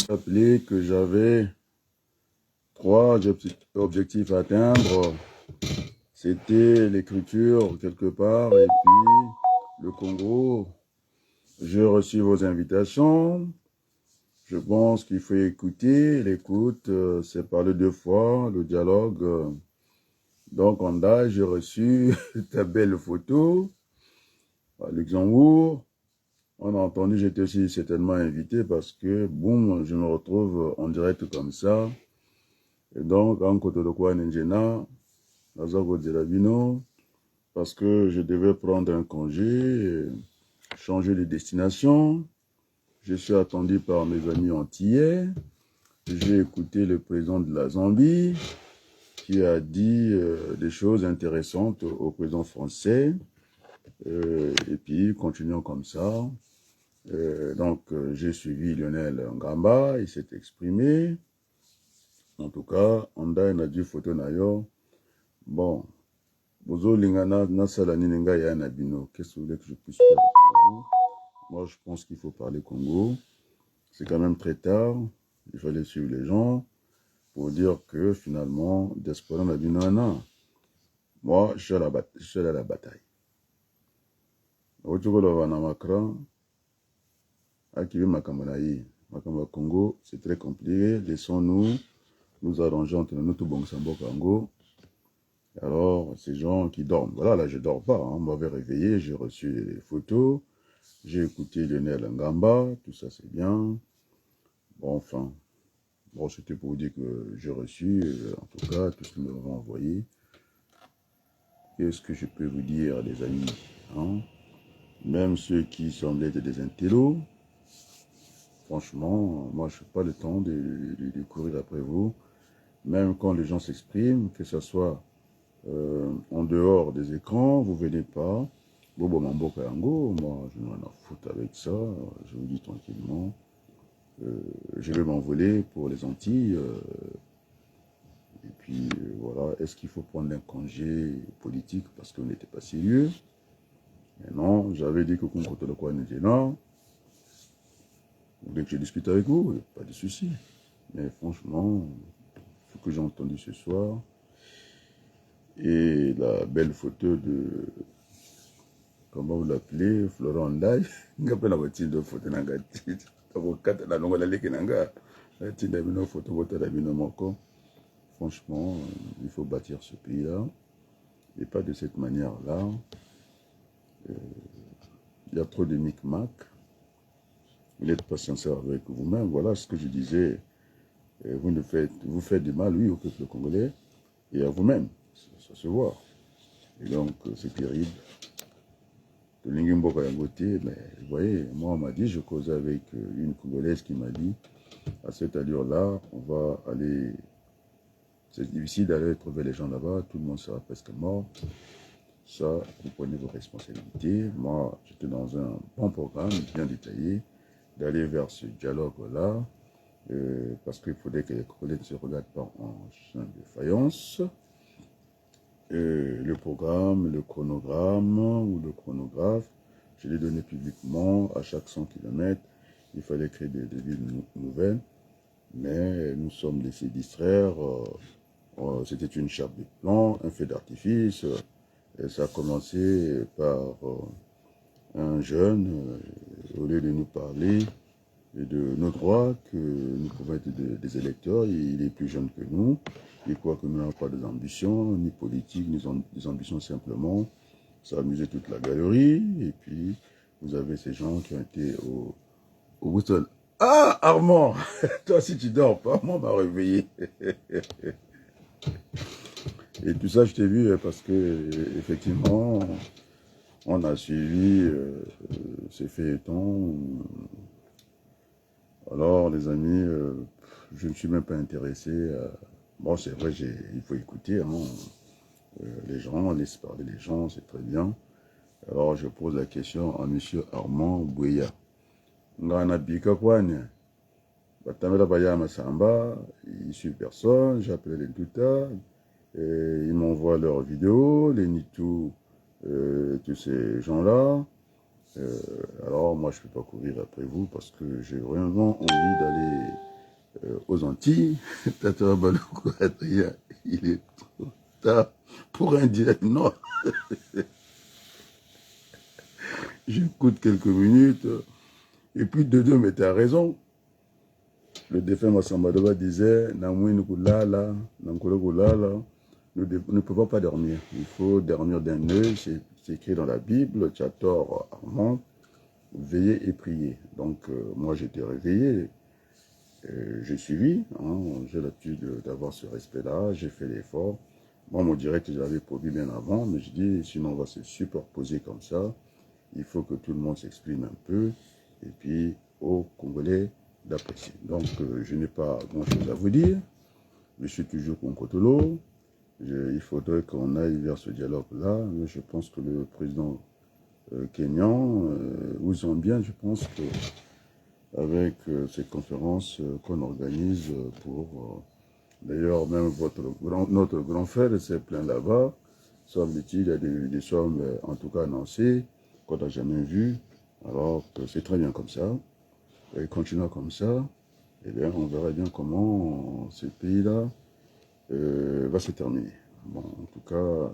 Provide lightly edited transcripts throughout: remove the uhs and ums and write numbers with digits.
Rappelé que j'avais trois objectifs à atteindre. C'était l'écriture quelque part et puis le Congo. J'ai reçu vos invitations. Je pense qu'il faut écouter. L'écoute, c'est parler deux fois, le dialogue. Donc, en date, j'ai reçu ta belle photo à Luxembourg. On a entendu, j'étais aussi certainement invité parce que, boum, je me retrouve en direct comme ça. Et donc, en côté de quoi, Ninjena, Nazago Dirabino, parce que je devais prendre un congé, changer de destination. Je suis attendu par mes amis antillais. J'ai écouté le président de la Zambie qui a dit des choses intéressantes au président français. Et puis, continuons comme ça. Donc, j'ai suivi Lionel Ngamba, il s'est exprimé. En tout cas, on a une photo nayo. Bon, Bozo Lingana, Nasala Ninenga Yana Bino, qu'est-ce que vous voulez que je puisse faire pour vous? Moi, je pense qu'il faut parler Congo. C'est quand même très tard. Il fallait suivre les gens pour dire que finalement, Diaspora Nabinana, moi, je suis à la bataille. Otukolova na Macron, Akibi Makamanaï, Makamba Congo, c'est très compliqué. Laissons-nous nous arranger entre nous, tout bon Congo. Alors, ces gens qui dorment, voilà, là, je dors pas, hein, on m'avait réveillé, j'ai reçu les photos, j'ai écouté Lionel Ngamba, tout ça c'est bien. Bon, enfin, bon, c'était pour vous dire que j'ai reçu, en tout cas, tout ce que nous m'avez envoyé. Qu'est-ce que je peux vous dire, les amis, hein? Même ceux qui semblaient être des intellos, franchement, moi, je n'ai pas le temps de courir après vous. Même quand les gens s'expriment, que ce soit en dehors des écrans, vous venez pas. Bobo Mambo Kayango, moi, je n'en ai rien à foutre avec ça. Je vous dis tranquillement. Je vais m'envoler pour les Antilles. Et puis, voilà. Est-ce qu'il faut prendre un congé politique parce qu'on n'était pas sérieux? Mais non, j'avais dit que contre le coin était non. Dès que je discute avec vous, il n'y a pas de souci. Mais franchement, ce que j'ai entendu ce soir, et la belle photo de, comment vous l'appelez, Florent Ndai, il appelle la voiture de photo nanga titre. La longue la leke nanga, la titre d'abino photo, votre d'abino moko. Franchement, il faut bâtir ce pays-là. Et pas de cette manière-là. Il y a trop de micmac. Vous n'êtes pas sincère avec vous-même. Voilà ce que je disais. Vous faites du mal, oui, au peuple congolais et à vous-même. Ça se voit. Et donc, c'est terrible. De Lingimboka Yangote, mais vous voyez, moi, on m'a dit, je causais avec une Congolaise qui m'a dit, à cette allure-là, on va aller. C'est difficile d'aller trouver les gens là-bas, tout le monde sera presque mort. Ça, vous prenez vos responsabilités. Moi, j'étais dans un bon programme, bien détaillé, d'aller vers ce dialogue-là, parce qu'il faudrait que les Congolais ne se regardent pas en chien de faïence. Le programme, le chronogramme ou le chronographe, je l'ai donné publiquement à chaque 100 km. Il fallait créer des villes nouvelles, mais nous sommes laissés distraire. C'était une charte de plan, un feu d'artifice. Et ça a commencé par un jeune, au lieu de nous parler de nos droits, que nous pouvons être des électeurs, il est plus jeune que nous. Il croit que nous n'avons pas d'ambition, ni politique, ni des ambitions simplement. Ça a amusé toute la galerie. Et puis, vous avez ces gens qui ont été au Bruxelles. Ah, Armand, toi si tu dors pas, moi m'a réveillé. Et tout ça, je t'ai vu parce que, effectivement, on a suivi ces feuilletons. Alors, les amis, je ne suis même pas intéressé. Bon, c'est vrai, il faut écouter. Hein. Les gens, on laisse parler les gens, c'est très bien. Alors, je pose la question à M. Armand Bouya. Ngana Bika Kwane. Batamela Bayama Samba, il suit personne, j'ai appelé les Douta, ils m'envoient leurs vidéos, les Nitou, tous ces gens-là. Alors, moi, je ne peux pas courir après vous parce que j'ai vraiment envie d'aller aux Antilles. Tata Baloko Adrien, il est trop tard pour un direct. Non, j'écoute quelques minutes. Et puis Dodo, mais t'as raison. Le défunt Massamadova disait, Namouine Koulala, Nankolo Koulala, nous ne pouvons pas dormir. Il faut dormir d'un œil, c'est écrit dans la Bible, tu as tort, Armand, veiller et prier. Donc, moi, j'étais réveillé, j'ai suivi, hein, j'ai l'habitude d'avoir ce respect-là, j'ai fait l'effort. Moi, mon direct, je l'avais produit bien avant, mais je dis, sinon on va se superposer comme ça, il faut que tout le monde s'exprime un peu, et puis aux Congolais d'apprécier. Donc, je n'ai pas grand-chose à vous dire, je suis toujours Konkotolo, il faudrait qu'on aille vers ce dialogue-là, mais je pense que le président Kenyan, ou zambien, je pense que avec ces conférences qu'on organise pour... D'ailleurs, même notre grand frère s'est plaint là-bas. Semble-t-il, il y a des sommes, en tout cas annoncées, qu'on n'a jamais vues. Alors, c'est très bien comme ça. Et continuant comme ça, eh bien, on verra bien comment ce pays-là va se terminer. Bon, en tout cas,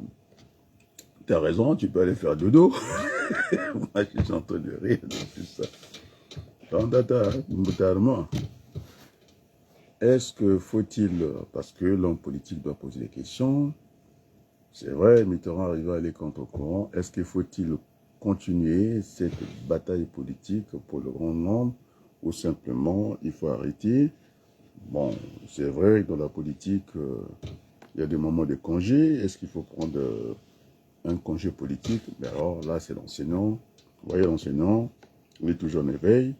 tu as raison, tu peux aller faire dodo. Moi, je suis en train de rire de tout ça. Tandata, brutalement. Est-ce que faut-il, parce que l'homme politique doit poser des questions, c'est vrai, Mitterrand arrive à aller contre courant, est-ce qu'il faut-il continuer cette bataille politique pour le grand nombre ou simplement il faut arrêter? Bon, c'est vrai, dans la politique, il y a des moments de congé, est-ce qu'il faut prendre un congé politique? Mais alors là, c'est l'enseignant. Vous voyez, l'enseignant, il est toujours en éveil,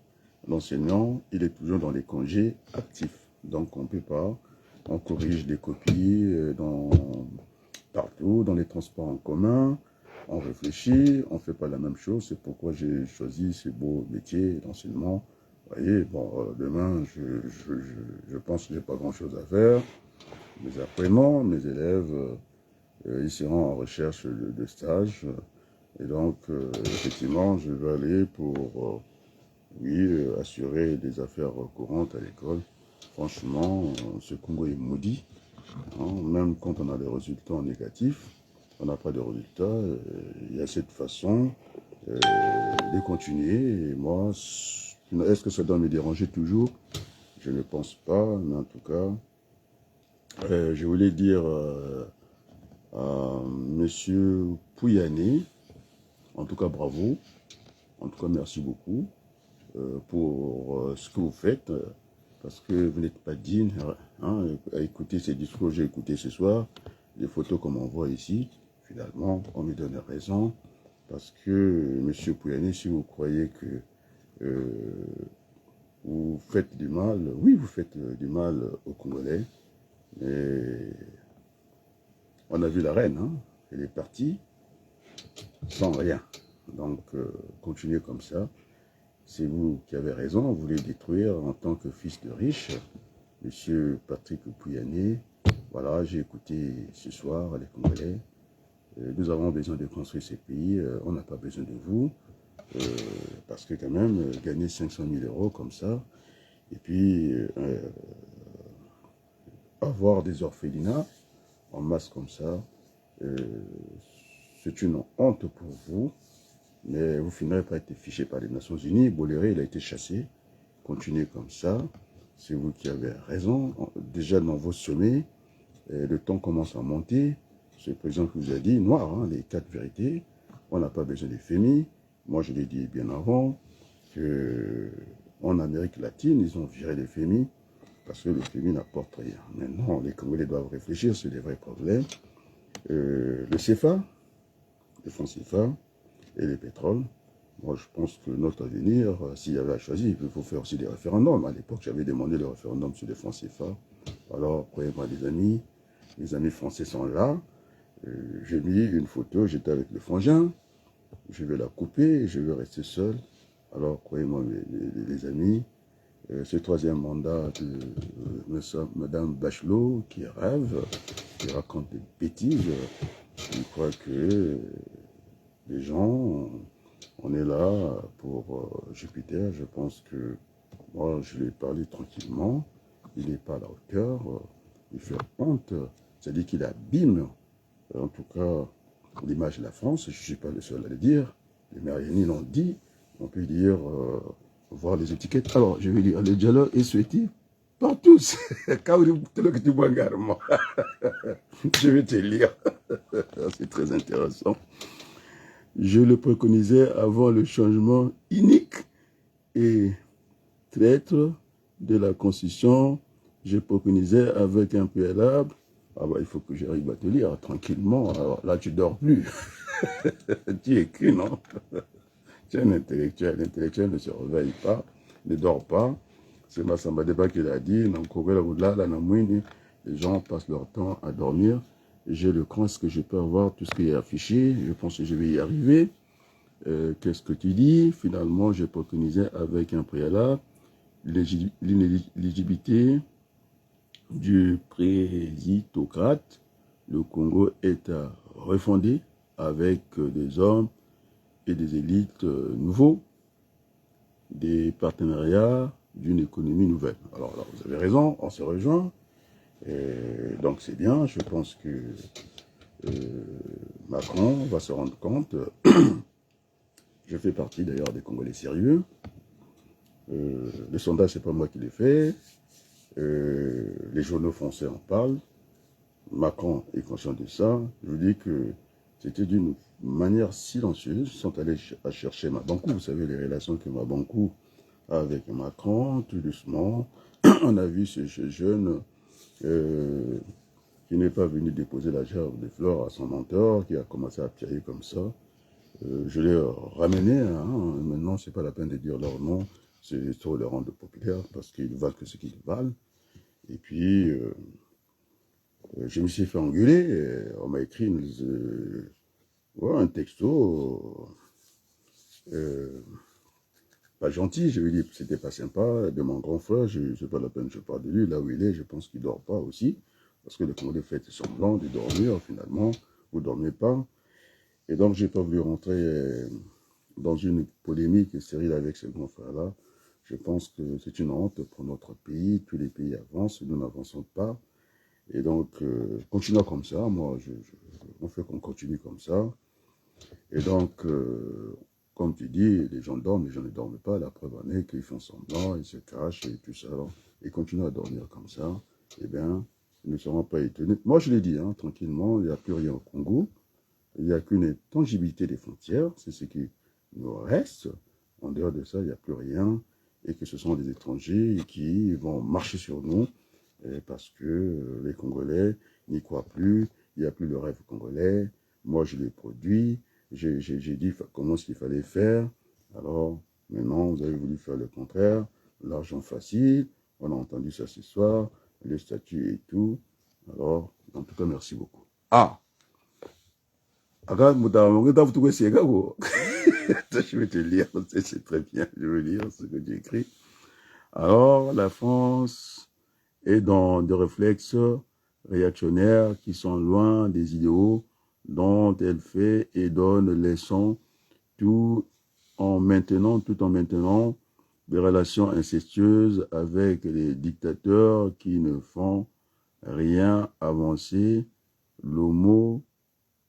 l'enseignant, il est toujours dans les congés actifs. Donc, on ne peut pas, on corrige des copies partout, dans les transports en commun, on réfléchit, on ne fait pas la même chose. C'est pourquoi j'ai choisi ce beau métier d'enseignement. Vous voyez, bon, demain, je pense que je n'ai pas grand-chose à faire. Mes apprenants, mes élèves, ils seront en recherche de stage. Et donc, effectivement, je vais aller pour, oui, assurer des affaires courantes à l'école. Franchement, ce Congo est maudit. Hein, même quand on a des résultats négatifs, on n'a pas de résultats. Il y a cette façon de continuer. Et moi, est-ce que ça doit me déranger toujours? Je ne pense pas, mais en tout cas, je voulais dire à Monsieur Pouyanné, en tout cas bravo, en tout cas merci beaucoup pour ce que vous faites, parce que vous n'êtes pas digne, hein, à écouter ces discours que j'ai écoutés ce soir, les photos qu'on m'envoie ici, finalement, on me donne raison, parce que, Monsieur Pouyanné, si vous croyez que vous faites du mal, oui, vous faites du mal aux Congolais, mais on a vu la reine, hein, elle est partie sans rien. Donc, continuez comme ça. C'est vous qui avez raison, vous voulez détruire en tant que fils de riche, Monsieur Patrick Pouyanné. Voilà, j'ai écouté ce soir les Congolais. Nous avons besoin de construire ces pays, on n'a pas besoin de vous, parce que quand même, gagner 500 000 euros comme ça, et puis avoir des orphelinats en masse comme ça, c'est une honte pour vous, mais vous finirez par être fiché par les Nations Unies. Boléré, il a été chassé. Continuez comme ça. C'est vous qui avez raison. Déjà dans vos sommets, le temps commence à monter. Ce président qui vous a dit, noir, hein, les 4 vérités. On n'a pas besoin des FMI. Moi, je l'ai dit bien avant, qu'en Amérique latine, ils ont viré les FMI parce que le FMI n'apporte rien. Maintenant, les Congolais doivent réfléchir sur les vrais problèmes. Le CFA, le franc CFA et les pétroles. Moi, je pense que notre avenir, s'il y avait à choisir, il faut faire aussi des référendums. À l'époque, j'avais demandé le référendum sur les francs CFA. Alors, croyez-moi, les amis français sont là. J'ai mis une photo, j'étais avec le frangin. Je vais la couper, je vais rester seul. Alors, croyez-moi, les amis, ce troisième mandat de Madame Bachelot, qui rêve, qui raconte des bêtises, je crois que les gens, on est là pour Jupiter. Je pense que moi, je vais parler tranquillement. il n'est pas à la hauteur, il fait honte, c'est-à-dire qu'il abîme, en tout cas, l'image de la France. Je ne suis pas le seul à le dire, les Mariani l'ont dit, on peut dire, voir les étiquettes. Alors, je vais lire, le dialogue est souhaité par tous. Je vais te lire, c'est très intéressant. Je le préconisais avant le changement unique et traître de la Constitution. Je préconisais avec un préalable. Ah bah, il faut que j'arrive à te lire tranquillement. Alors là, tu dors plus. Tu écris, non? Tu es un intellectuel. L'intellectuel ne se réveille pas, ne dort pas. C'est Massamba Deba qui l'a dit. Les gens passent leur temps à dormir. J'ai le cran, est-ce que je peux avoir tout ce qui est affiché? Je pense que je vais y arriver. Qu'est-ce que tu dis? Finalement, j'ai préconisé avec un préalable l'inéligibilité du présidocrate. Le Congo est à refonder avec des hommes et des élites nouveaux, des partenariats d'une économie nouvelle. Alors là, vous avez raison, on se rejoint. Et donc c'est bien, je pense que Macron va se rendre compte. Je fais partie d'ailleurs des Congolais sérieux. Les sondages, c'est pas moi qui les fais. Les journaux français en parlent. Macron est conscient de ça. Je vous dis que c'était d'une manière silencieuse. Ils sont allés chercher Mabankou. Vous savez, les relations que Mabankou a avec Macron, tout doucement. On a vu ce jeune qui n'est pas venu déposer la gerbe de fleurs à son mentor, qui a commencé à piailler comme ça. Je l'ai ramené. Hein. Maintenant, c'est pas la peine de dire leur nom. C'est trop les rendre populaires parce qu'ils valent que ce qu'ils valent. Et puis, je me suis fait engueuler. On m'a écrit un texto pas gentil. Je lui ai dit que c'était pas sympa de mon grand frère. Je n'ai pas la peine, je parle de lui. Là où il est, je pense qu'il ne dort pas aussi. Parce que le Congolais fait semblant de dormir. Finalement, vous ne dormez pas. Et donc, je n'ai pas voulu rentrer dans une polémique stérile avec ce grand frère-là. Je pense que c'est une honte pour notre pays. Tous les pays avancent, nous n'avançons pas. Et donc, continuons comme ça. Moi, on fait qu'on continue comme ça. Et donc, comme tu dis, les gens dorment, les gens ne dorment pas. La preuve en est qu'ils font semblant, ils se cachent et tout ça. Alors, ils continuent à dormir comme ça. Eh bien, ils ne seront pas étonnés. Moi, je l'ai dit, hein, tranquillement, il n'y a plus rien au Congo. Il n'y a qu'une intangibilité des frontières. C'est ce qui nous reste. En dehors de ça, il n'y a plus rien. Et que ce sont des étrangers qui vont marcher sur nous parce que les Congolais n'y croient plus. Il n'y a plus le rêve congolais. Moi, je l'ai produit. J'ai dit comment ce qu'il fallait faire. Alors, maintenant, vous avez voulu faire le contraire. L'argent facile. On a entendu ça ce soir. Les statuts et tout. Alors, en tout cas, merci beaucoup. Ah! Je vais te lire, c'est très bien, je vais lire ce que j'ai écrit. Alors, la France est dans des réflexes réactionnaires qui sont loin des idéaux dont elle fait et donne leçon tout en maintenant des relations incestueuses avec les dictateurs qui ne font rien avancer l'homo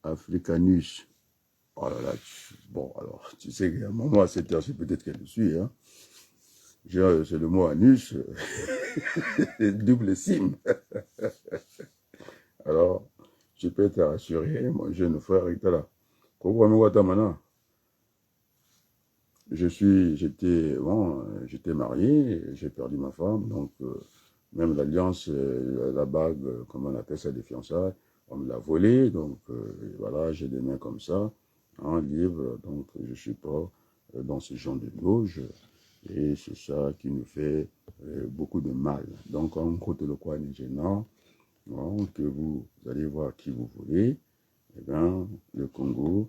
africanus. Oh là là, bon, alors, tu sais qu'à un moment, à cette heure-ci, peut-être qu'elle le suit, hein. C'est le mot anus, double sim. Alors, je peux te rassurer, mon jeune frère, il était là. J'étais marié, j'ai perdu ma femme, donc même l'alliance, la bague, comment on appelle ça, des fiançailles, on me l'a volée, donc voilà, j'ai des mains comme ça, hein, libres, donc je ne suis pas dans ce genre de loge, et c'est ça qui nous fait beaucoup de mal. Donc, en côté le coin gênant, que vous allez voir qui vous voulez, eh bien, le Congo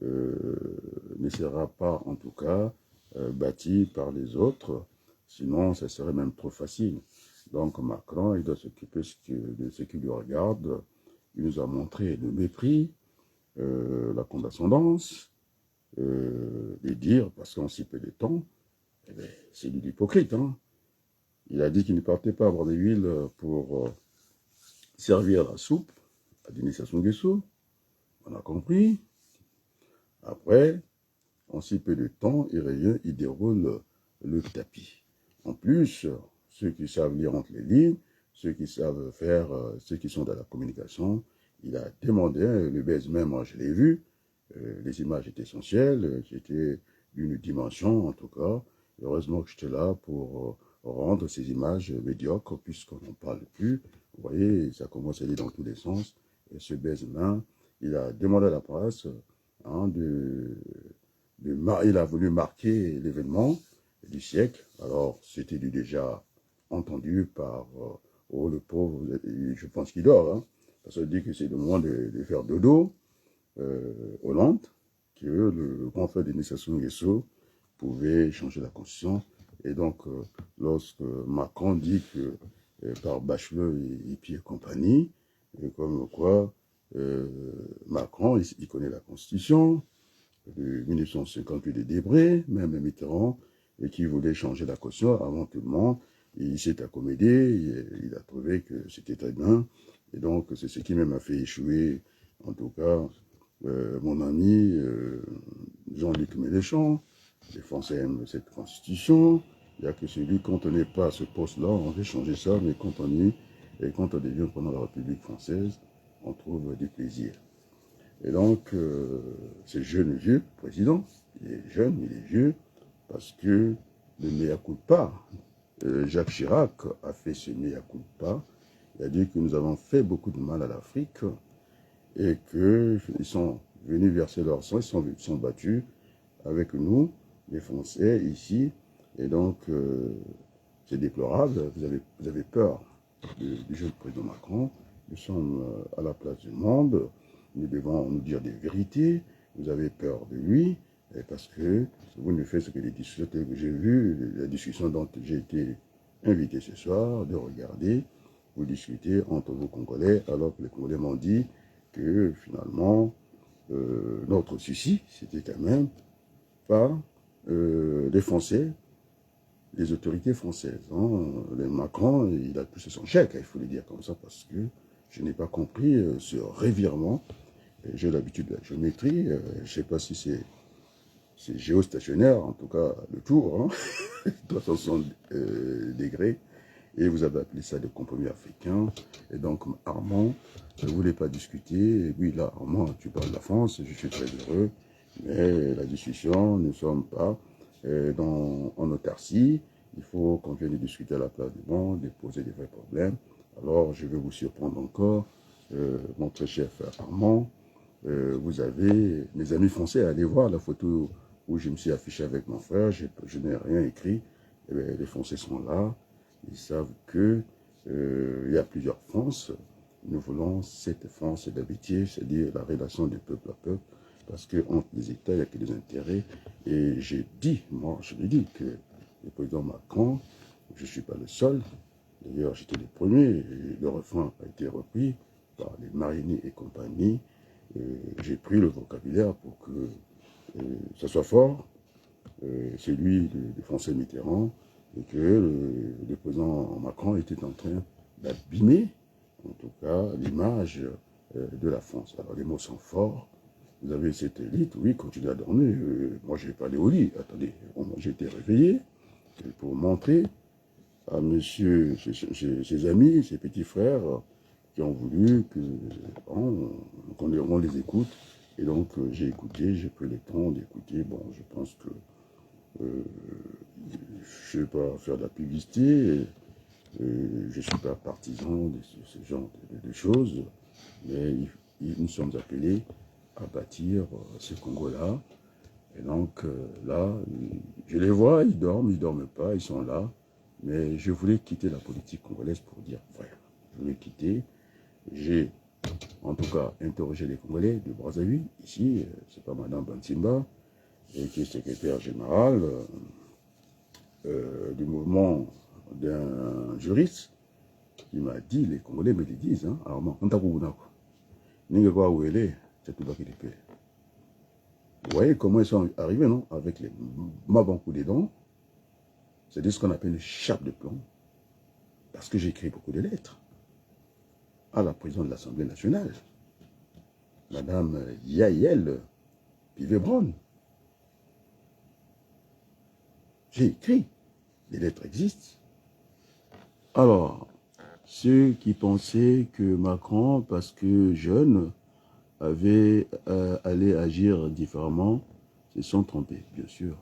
ne sera pas, en tout cas, bâti par les autres, sinon ça serait même trop facile. Donc Macron, il doit s'occuper de ce qui lui regarde. Il nous a montré le mépris, la condescendance, les dires, parce qu'en si peu de temps, eh bien, c'est de l'hypocrite. Hein. Il a dit qu'il ne partait pas à Brazzaville pour servir la soupe à Denis Sassou Nguesso. On a compris. Après, en si peu de temps, il revient, il déroule le tapis. En plus, ceux qui savent lire entre les lignes, ceux qui savent faire, ceux qui sont dans la communication, il a demandé, le baise même, moi je l'ai vu, les images étaient essentielles, c'était d'une dimension en tout cas. Heureusement que j'étais là pour rendre ces images médiocres, puisqu'on n'en parle plus. Vous voyez, ça commence à aller dans tous les sens. Et ce baise-main, il a demandé à la presse hein, il a voulu marquer l'événement du siècle. Alors, c'était déjà entendu par oh, le pauvre, je pense qu'il dort, hein, parce qu'il dit que c'est le moment de faire dodo, Hollande, que le grand frère de Sassou Nguesso pouvait changer la constitution. Et donc, lorsque Macron dit que par Bachelot et puis compagnie, et comme quoi Macron, il connaît la constitution, de 1958 de Debré, même Mitterrand, et qui voulait changer la caution avant tout le monde. Et il s'est accommodé, il a trouvé que c'était très bien. Et donc, c'est ce qui même a fait échouer, en tout cas, mon ami Jean-Luc Mélenchon. Les Français aiment cette constitution. Il n'y a que celui, quand on n'est pas à ce poste-là, on veut changer ça, mais quand on y est, et quand on devient pendant la République française, on trouve du plaisir. Et donc, ce jeune vieux président, il est jeune, il est vieux, parce que le mea culpa, Jacques Chirac a fait ce mea culpa. Il a dit que nous avons fait beaucoup de mal à l'Afrique et qu'ils sont venus verser leur sang, ils sont battus avec nous, les Français, ici. Et donc, c'est déplorable. Vous avez peur du jeune président Macron. Nous sommes à la place du monde. Nous devons nous dire des vérités. Vous avez peur de lui parce que vous ne faites ce que les discussions que j'ai vues, la discussion dont j'ai été invité ce soir, de regarder, vous discutez entre vous Congolais, alors que les Congolais m'ont dit que finalement, notre souci, c'était quand même pas les Français, les autorités françaises. Hein. Le Macron, il a touché son chèque, il faut le dire comme ça, parce que je n'ai pas compris ce revirement. J'ai l'habitude de la géométrie, je ne sais pas si c'est géostationnaire, en tout cas le tour, hein, 360 degrés, et vous avez appelé ça des compromis africains. Et donc Armand ne voulait pas discuter, et oui là, Armand, tu parles de la France, je suis très heureux, mais la discussion, nous ne sommes pas en autarcie, il faut qu'on vienne discuter à la place du monde, de poser des vrais problèmes. Alors je vais vous surprendre encore, mon très cher Armand, vous avez mes amis français, allez voir la photo où je me suis affiché avec mon frère, je n'ai rien écrit, eh bien, les Français sont là, ils savent que il y a plusieurs France. Nous voulons cette France d'amitié, c'est-à-dire la relation de peuple à peuple, parce qu'entre les États, il n'y a que des intérêts. Et j'ai dit, moi, je l'ai dit, que le président Macron, je ne suis pas le seul. D'ailleurs, j'étais le premier, et le refrain a été repris par les Marini et compagnie. J'ai pris le vocabulaire pour que ça soit fort. C'est lui, le Français Mitterrand, et que le président Macron était en train d'abîmer, en tout cas, l'image de la France. Alors les mots sont forts. Vous avez cette élite, oui, continuez à dormir. Moi, je vais pas aller au lit. Attendez, j'ai été réveillé pour montrer à monsieur, ses amis, ses petits frères, qui ont voulu qu'on les écoute. Et donc, j'ai écouté, j'ai pris le temps d'écouter. Bon, je pense que je ne vais pas faire de la publicité, je ne suis pas partisan de ce genre de choses, mais nous sommes appelés à bâtir ce Congo-là. Et donc là, je les vois, ils dorment pas, ils sont là. Mais je voulais quitter la politique congolaise pour dire, frère, je voulais quitter. J'ai en tout cas interrogé les Congolais de Brazzaville, ici, c'est pas Madame Bantimba, et qui est secrétaire général du mouvement d'un juriste, qui m'a dit, les Congolais me le disent, hein, Armand, on t'a vous voyez comment ils sont arrivés, non? Avec les mabankou des dents, c'est ce qu'on appelle une chape de plomb. parce que j'écris beaucoup de lettres à la présidente de l'Assemblée nationale, Madame Yael Pivet-Brown. J'ai écrit, les lettres existent. Alors, ceux qui pensaient que Macron, parce que jeune, avait allé agir différemment, se sont trompés, bien sûr.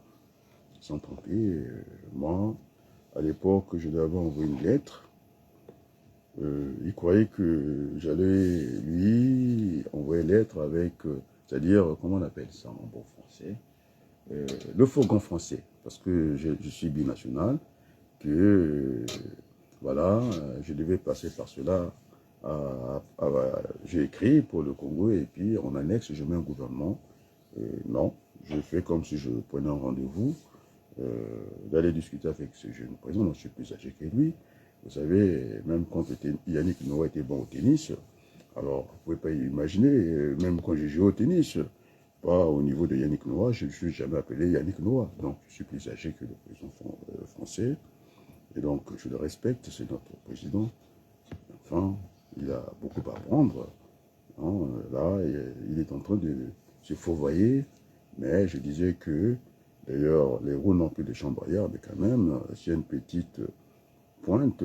Se sont trompés. Moi, à l'époque, je lui avais envoyé une lettre. Il croyait que j'allais lui envoyer une lettre avec, c'est-à-dire, comment on appelle ça en bon français, le fourgon français, parce que je suis binational, que voilà, je devais passer par cela. J'ai écrit pour le Congo et puis en annexe, je mets un gouvernement. Non, je fais comme si je prenais un rendez-vous d'aller discuter avec ce jeune président. Je suis plus âgé que lui. Vous savez, même quand Yannick Noah était bon au tennis, alors vous ne pouvez pas imaginer, même quand j'ai joué au tennis, pas au niveau de Yannick Noah, je ne suis jamais appelé Yannick Noah. Donc je suis plus âgé que le président français. Et donc je le respecte, c'est notre président. Enfin, il a beaucoup à apprendre. Hein, là, il est en train de se fourvoyer. Mais je disais que, d'ailleurs, les roues n'ont plus de chambre ailleurs, mais quand même, s'il y a une petite pointe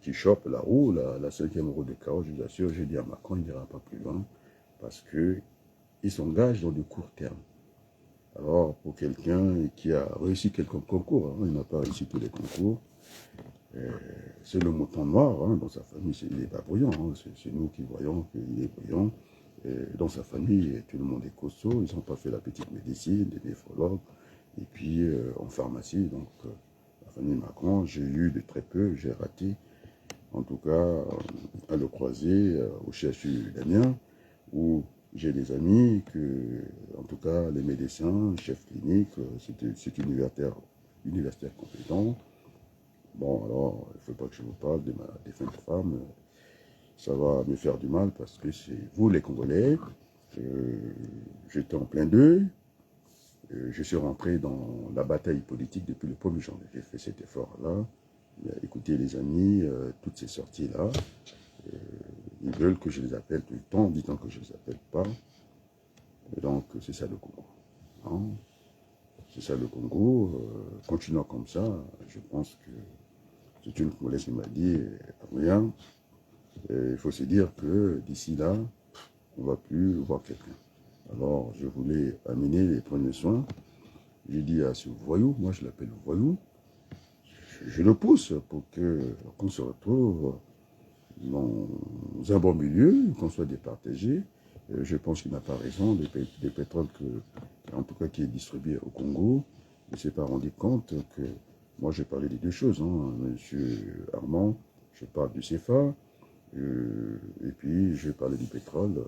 qui chope la roue, la cinquième roue de carreau, je vous assure, j'ai dit à Macron, il n'ira pas plus loin, parce qu'il s'engage dans le court terme. Alors, pour quelqu'un qui a réussi quelques concours, hein, il n'a pas réussi tous les concours, c'est le mouton noir, hein, dans sa famille, il n'est pas brillant, hein, c'est nous qui voyons qu'il est brillant. Dans sa famille, tout le monde est costaud, ils n'ont pas fait la petite médecine, des néphrologues, et puis en pharmacie, donc la famille Macron, j'ai eu de très peu, j'ai raté, en tout cas, à le croiser au CHU d'Amiens, où j'ai des amis que, en tout cas, les médecins, chefs cliniques, c'est universitaire compétent. Bon, alors, il ne faut pas que je vous parle de ma défunte femme, ça va me faire du mal parce que c'est vous les Congolais, j'étais en plein deuil, je suis rentré dans la bataille politique depuis le 1er janvier. J'ai fait cet effort-là. Écoutez les amis, toutes ces sorties-là, ils veulent que je les appelle tout le temps, dit-on que je ne les appelle pas. Et donc, c'est ça le Congo. Hein? C'est ça le Congo. Continuant comme ça, je pense que c'est une Congolaise qui m'a dit, rien. Il faut se dire que d'ici là, on ne va plus voir quelqu'un. Alors, je voulais amener les premiers soins. J'ai dit à ce voyou, moi je l'appelle voyou, je le pousse pour qu'on se retrouve dans un bon milieu, qu'on soit départagé. Je pense qu'il n'a pas raison, des pétroles en tout cas qui est distribué au Congo, il ne s'est pas rendu compte que, moi j'ai parlé des deux choses, hein, monsieur Armand, je parle du CFA, et puis je vais parler du pétrole,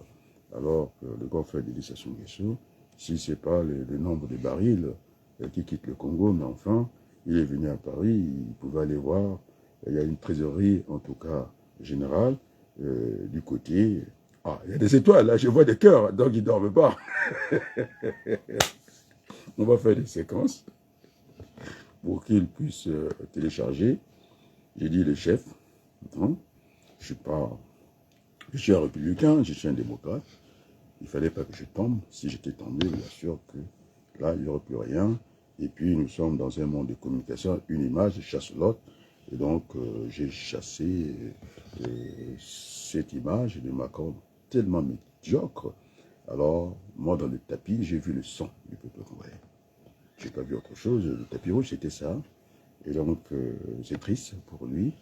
alors que le grand frère d'Élie Sassou Nguesso, si ce n'est pas le nombre de barils qui quittent le Congo, mais enfin, il est venu à Paris, il pouvait aller voir, il y a une trésorerie, en tout cas générale, du côté... Ah, il y a des étoiles, là, je vois des cœurs, donc ils ne dorment pas. On va faire des séquences pour qu'ils puissent télécharger. J'ai dit les chefs, hein, je suis un républicain, je suis un démocrate. Il ne fallait pas que je tombe. Si j'étais tombé, bien sûr que là, il n'y aurait plus rien. Et puis, nous sommes dans un monde de communication. Une image chasse l'autre. Et donc, j'ai chassé cette image de Macron tellement médiocre. Alors, moi, dans le tapis, j'ai vu le sang du peuple congolais. Je n'ai pas vu autre chose. Le tapis rouge, c'était ça. Et donc, c'est triste pour lui.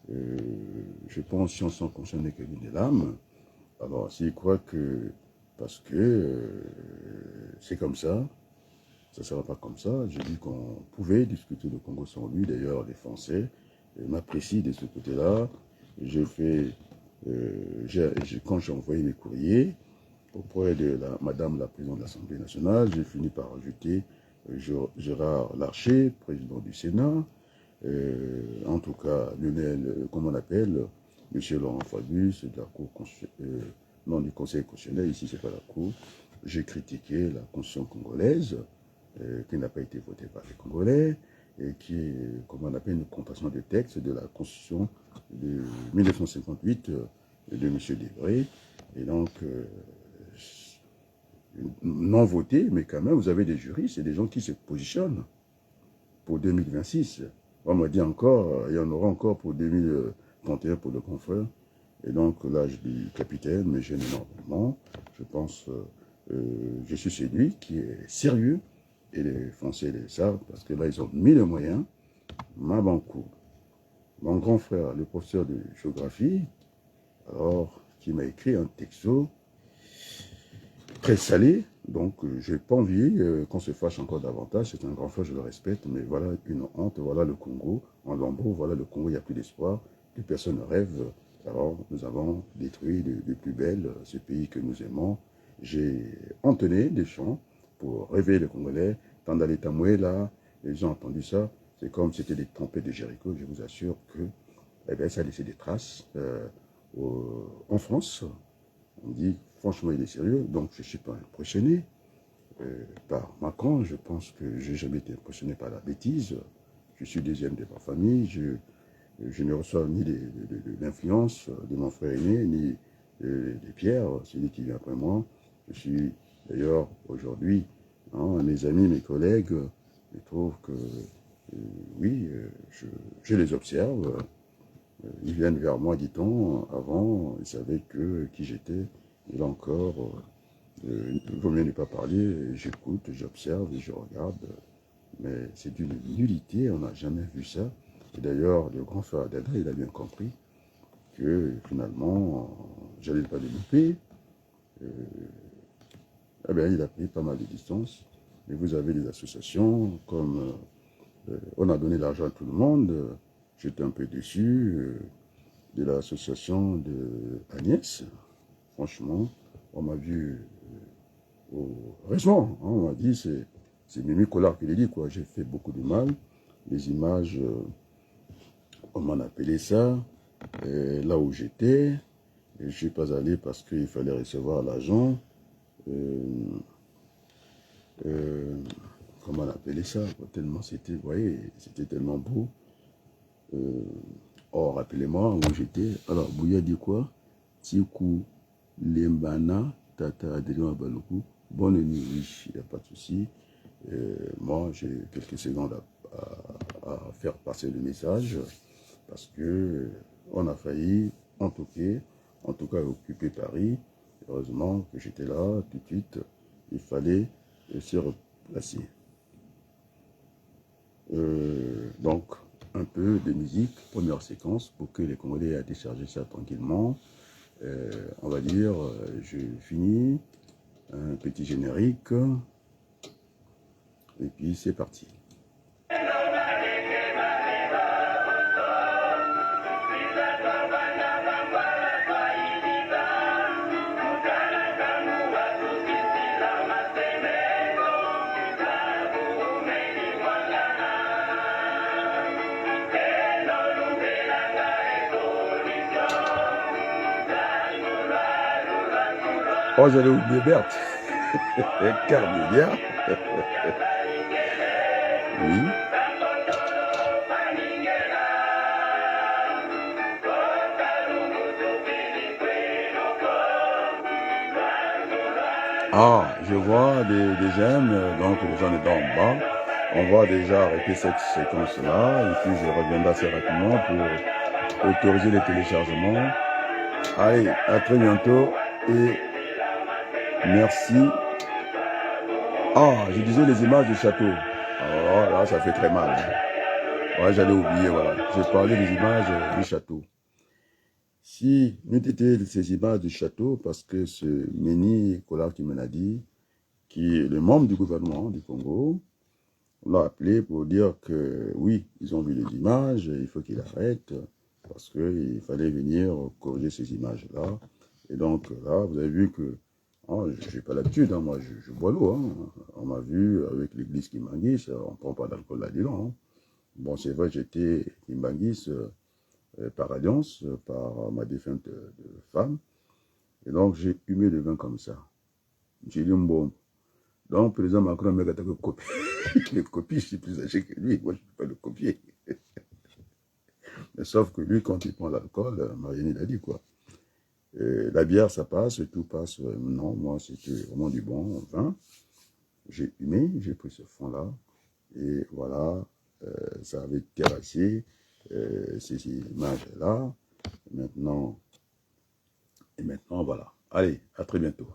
Je pense, si on s'en concerne que lui des larmes, alors s'il croit que, parce que c'est comme ça ne sera pas comme ça. J'ai dit qu'on pouvait discuter le Congo sans lui. D'ailleurs, les Français m'apprécient de ce côté-là. J'ai fait, quand j'ai envoyé mes courriers auprès de Madame la Présidente de l'Assemblée nationale, j'ai fini par ajouter Gérard Larcher, président du Sénat, en tout cas, Lionel, comment on appelle, M. Laurent Fabius, de la Cour non, du Conseil constitutionnel, ici c'est pas la Cour. J'ai critiqué la Constitution congolaise, qui n'a pas été votée par les Congolais. et qui est, comme on appelle, une contraction de texte de la Constitution de 1958 de M. Debré. Et donc, non voté, mais quand même, vous avez des juristes et des gens qui se positionnent pour 2026. On m'a dit encore, il y en aura encore pour 2031 pour le confrère. Et donc là, je dis capitaine, mais j'aime énormément. Je pense, je suis celui qui est sérieux, et les Français le savent, parce que là, ils ont mis les moyens. Mabankou, mon grand frère, le professeur de géographie, alors, qui m'a écrit un texto très salé, donc j'ai pas envie qu'on se fâche encore davantage. C'est un grand frère, je le respecte, mais voilà une honte, voilà le Congo en lambeaux, voilà le Congo, il n'y a plus d'espoir, plus personne ne rêve. Alors nous avons détruit de plus belle ce pays que nous aimons. J'ai entonné des chants pour réveiller les Congolais. Tant dans les Tamoué, là, les gens ont entendu ça, c'est comme si c'était des tempêtes de Jéricho. Je vous assure que eh bien, ça a laissé des traces en France. On dit, franchement, il est sérieux, donc je ne suis pas impressionné par Macron. Je pense que je n'ai jamais été impressionné par la bêtise. Je suis deuxième de ma famille. Je ne reçois ni de l'influence de mon frère aîné, ni des pierres, celui qui vient après moi. Je suis d'ailleurs aujourd'hui, hein, mes amis, mes collègues, je trouve que oui, je les observe. Ils viennent vers moi, dit-on. Avant, ils savaient qui j'étais. Et là encore, il vaut mieux ne pas parler. J'écoute, j'observe, je regarde. Mais c'est d'une nullité, on n'a jamais vu ça. Et d'ailleurs, le grand frère Dada, il a bien compris que finalement, j'allais pas le louper. Eh bien, il a pris pas mal de distance. Et vous avez des associations comme on a donné l'argent à tout le monde. J'étais un peu déçu de l'association de Agnès. Franchement, on m'a vu heureusement, hein, on m'a dit, c'est Mimi Collard qui l'a dit, quoi. J'ai fait beaucoup de mal. Les images, on m'en appelait ça. Là où j'étais, je ne suis pas allé parce qu'il fallait recevoir l'argent. Comment on appelait ça? Tellement c'était, vous voyez, c'était tellement beau. Oh, rappelez-moi où j'étais. Alors, Bouya dit quoi? Tiku Lembana, Tata Adrien Baloukou. Bonne nuit, oui, il n'y a pas de souci. Moi, j'ai quelques secondes à faire passer le message parce que on a failli en tout cas occuper Paris. Heureusement que j'étais là tout de suite. Il fallait se replacer. Donc, un peu de musique, première séquence, pour que les Congolais aient déchargé ça tranquillement. On va dire, je finis, un petit générique, et puis c'est parti. Oh, j'allais oublier Berthe. Carmélia. Oui. Ah, je vois des j'aime, donc les gens sont en bas. On va déjà arrêter cette séquence-là, et puis je reviendrai assez rapidement pour autoriser les téléchargements. Allez, à très bientôt, et merci. Ah, je disais les images du château. Alors là, ça fait très mal. Hein. Ouais, j'allais oublier, voilà. J'ai parlé des images du château. Si nous étions ces images du château, parce que ce Méni Collard qui me l'a dit, qui est le membre du gouvernement du Congo, on l'a appelé pour dire que oui, ils ont vu les images, il faut qu'il arrête, parce qu'il fallait venir corriger ces images-là. Et donc là, vous avez vu que, oh, je n'ai pas l'habitude, hein, moi je bois l'eau. Hein. On m'a vu avec l'église Kimbanguis, on ne prend pas d'alcool là-dedans. Hein. Bon, c'est vrai, j'étais Kimbanguis par alliance, par ma défunte femme. Et donc j'ai humé le vin comme ça. J'ai dit, bon, Donc, le président Macron m'a attaqué le copie. Le copie, je suis plus âgé que lui. Moi, je ne peux pas le copier. Mais sauf que lui, quand il prend l'alcool, Marianne, il a dit quoi. La bière, ça passe, tout passe. Non, moi, c'était vraiment du bon vin. J'ai humé, j'ai pris ce fond-là. Et voilà, ça avait terrassé ces images-là. Et maintenant, voilà. Allez, à très bientôt.